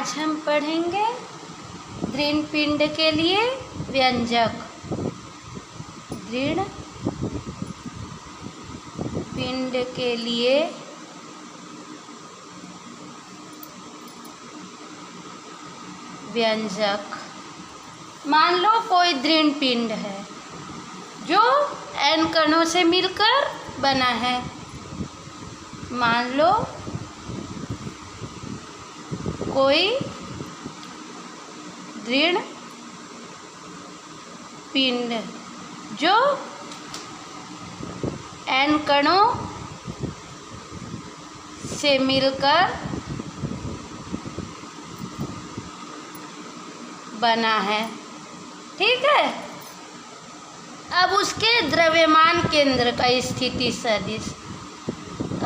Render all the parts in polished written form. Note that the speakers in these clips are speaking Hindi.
आज हम पढ़ेंगे दृढ़ पिंड के लिए व्यंजक। दृढ़ पिंड के लिए व्यंजक। मान लो कोई दृढ़ पिंड है जो n कणों से मिलकर बना है। मान लो कोई दृढ़ पिंड जो n कणों से मिलकर बना है। ठीक है। अब उसके द्रव्यमान केंद्र का स्थिति सदिश।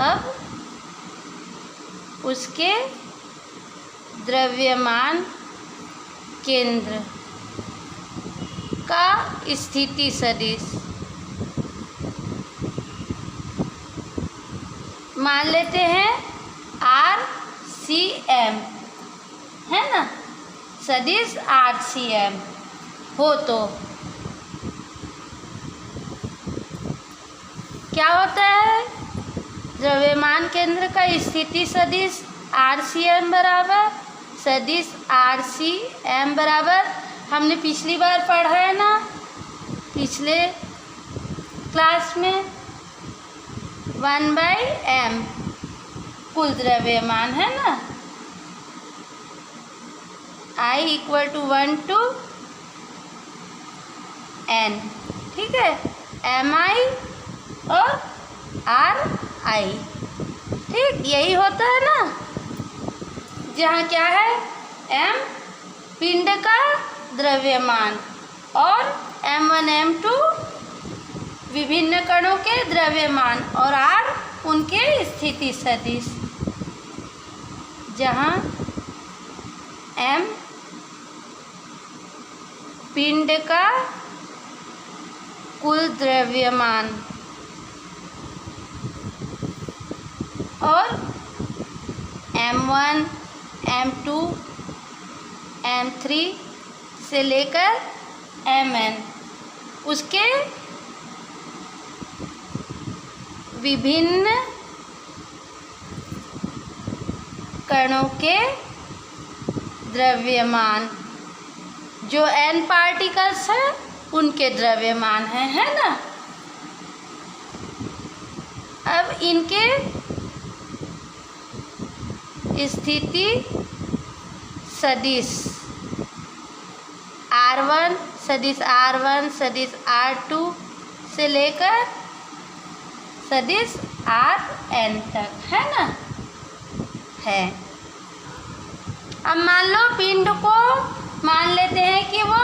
अब उसके द्रव्यमान केंद्र का स्थिति सदिश मान लेते हैं RCM, है ना। सदिश RCM हो तो क्या होता है? द्रव्यमान केंद्र का स्थिति सदिश RCM बराबर सदिश RCM बराबर, हमने पिछली बार पढ़ा है ना, पिछले क्लास में 1/m कुल द्रव्यमान, है ना। I = 1 to n। ठीक है। Mi और Ri। ठीक, यही होता है ना। जहाँ क्या है? m पिंड का द्रव्यमान और m1 m2 विभिन्न कणों के द्रव्यमान और r उनके स्थिति सदिश। जहाँ m पिंड का कुल द्रव्यमान और m1 m2 m3 से लेकर mn उसके विभिन्न कणों के द्रव्यमान जो n पार्टिकल्स हैं उनके द्रव्यमान है ना। अब इनके स्थिति सदिश R1 सदिश R1 सदिश R2 से लेकर सदिश Rn तक, है ना। है। अब मान लो पिंड को मान लेते हैं कि वो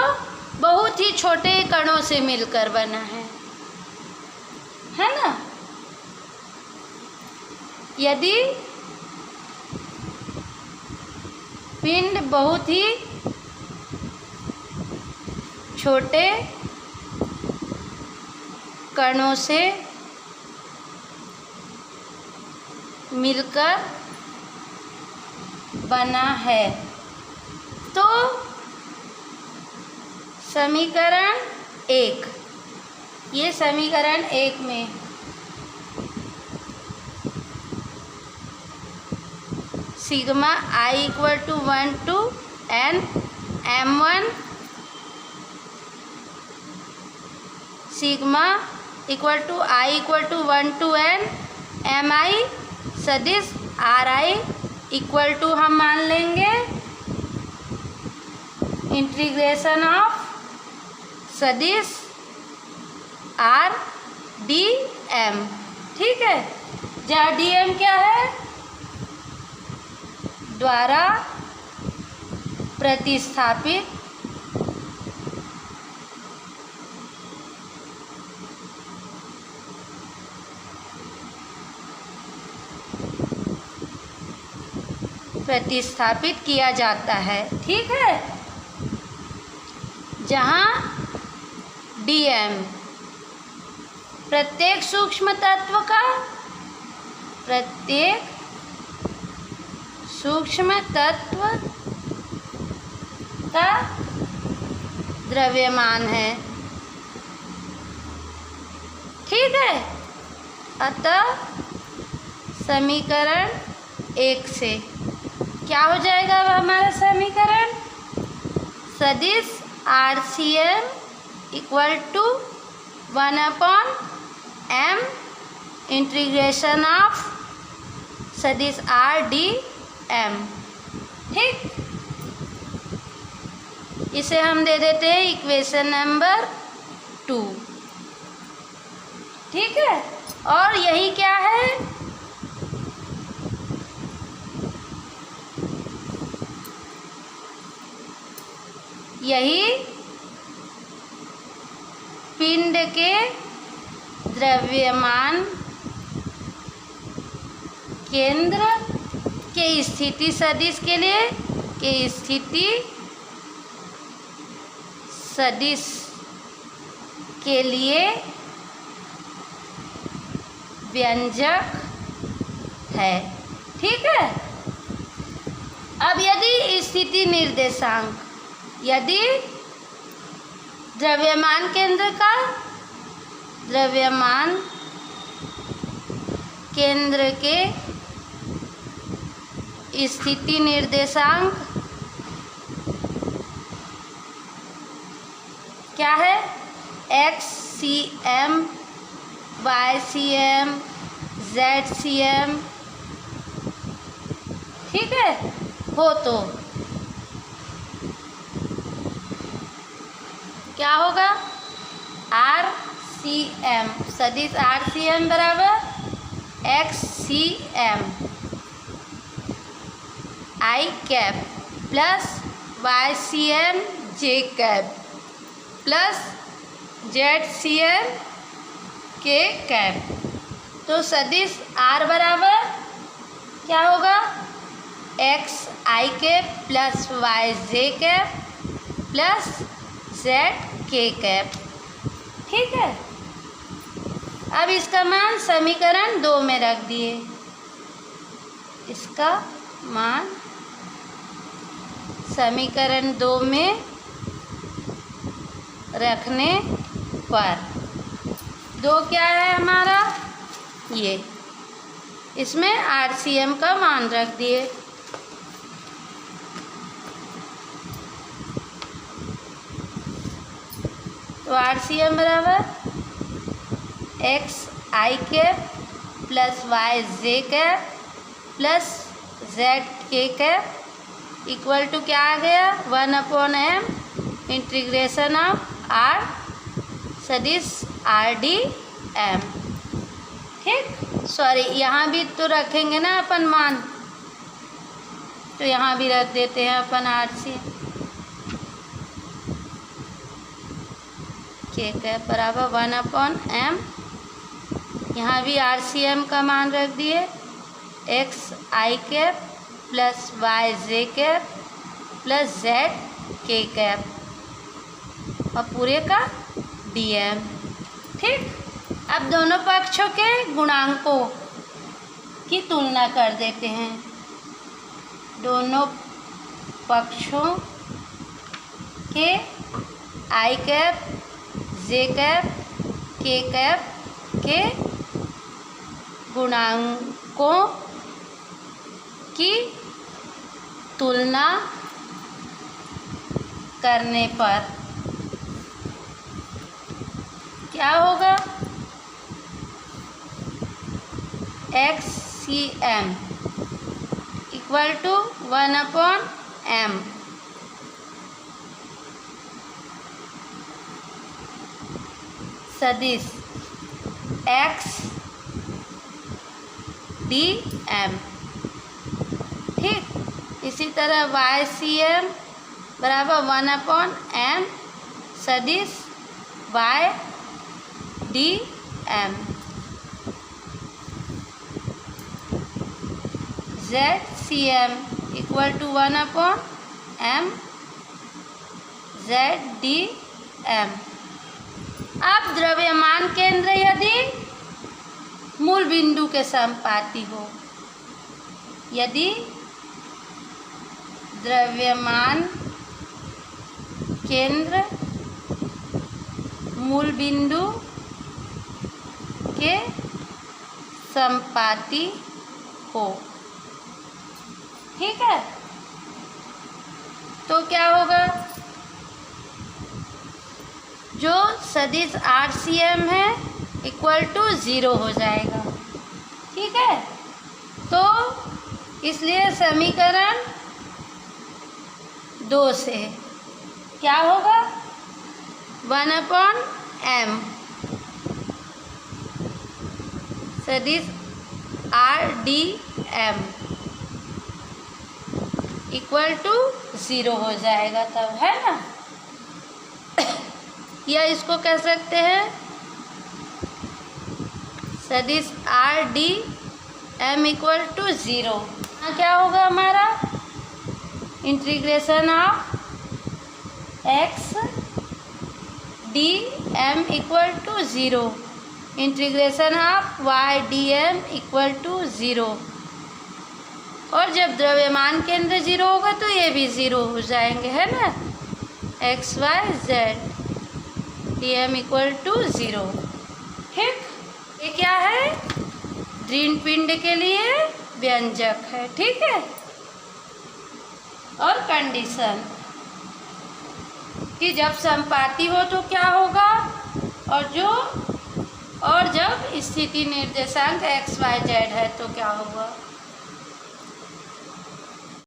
बहुत ही छोटे कणों से मिलकर बना है ना। यदि पिंड बहुत ही छोटे कणों से मिलकर बना है तो समीकरण 1, ये समीकरण 1 में sigma I = 1 to n m1 sigma I = 1 to n mi सदिश Ri = हम मान लेंगे इंटीग्रेशन ऑफ सदिश RdM। ठीक है। जहाँ dm क्या है? द्वारा प्रतिस्थापित किया जाता है। ठीक है। जहाँ dm प्रत्येक सूक्ष्म तत्व का प्रत्येक सूक्ष्म तत्व द्रव्यमान है। ठीक है, अतः समीकरण 1 से क्या हो जाएगा हमारा समीकरण? सदिश RCM equal to 1/m integration of सदिश RdM। ठीक, इसे हम दे देते हैं इक्वेशन नंबर 2। ठीक है, और यही क्या है? यही पिंड के द्रव्यमान केंद्र के स्थिति सदिश के लिए के स्थिति सदिश के लिए व्यंजक है। ठीक है, अब यदि स्थिति निर्देशांक, यदि द्रव्यमान केंद्र का द्रव्यमान केंद्र के स्थिति निर्देशांक क्या है? XCM, YCM, ZCM। ठीक है, हो तो क्या होगा? RCM, सदिश RCM बराबर XCM I cap plus YCM J cap plus ZCM K cap. तो सदिश R बराबर क्या होगा? XI cap plus YJ cap plus ZK cap. ठीक है, अब इसका मान समीकरण 2 में रख दिए। इसका मान समीकरण 2 में रखने पर 2 क्या है हमारा? ये, इसमें RCM का मान रख दिए। तो RCM बराबर XI cap plus YJ cap plus ZK cap equal to क्या आ गया? 1/m इंटीग्रेशन ऑफ R सदिश RdM। ठीक, सॉरी, यहाँ भी तो रखेंगे ना अपन मान, तो यहाँ भी रख देते हैं अपन RCM K कैप बराबर 1/m। यहाँ भी RCM का मान रख दिए XI cap plus YJ cap plus ZK cap और पूरे का DM। ठीक, अब दोनों पक्षों के गुणांकों की तुलना कर देते हैं। दोनों पक्षों के I cap J cap K cap के गुणांकों की तुलना करने पर क्या होगा? XCM इक्वल टू 1/m सदिश XdM। ठीक, इसी तरह YCM बराबर 1/m सदिश YdM। ZCM equal to 1/m ZdM। अब द्रव्यमान केंद्र यदि मूल बिंदु के समपाती हो, यदि द्रव्यमान केंद्र मूल बिंदु के संपाती हो। ठीक है, तो क्या होगा, जो सदिश RCM है इक्वल टू 0 हो जाएगा। ठीक है, तो इसलिए समीकरण 2 से क्या होगा, 1/m सदिश RDM इक्वल टू 0 हो जाएगा तब, है ना। या इसको कह सकते हैं सदिश RDM इक्वल टू 0। क्या होगा हमारा, integration of x dm equal to 0, integration of y dm equal to 0। और जब द्रव्यमान केंद्र 0 होगा तो ये भी 0 हो जाएंगे, है ना। x y z dm equal to 0। ठीक, ये क्या है, ऋण पिंड के लिए व्यंजक है। ठीक है, और कंडीशन कि जब संपाती हो तो क्या होगा, और जब स्थिति निर्देशांक x y z है तो क्या होगा।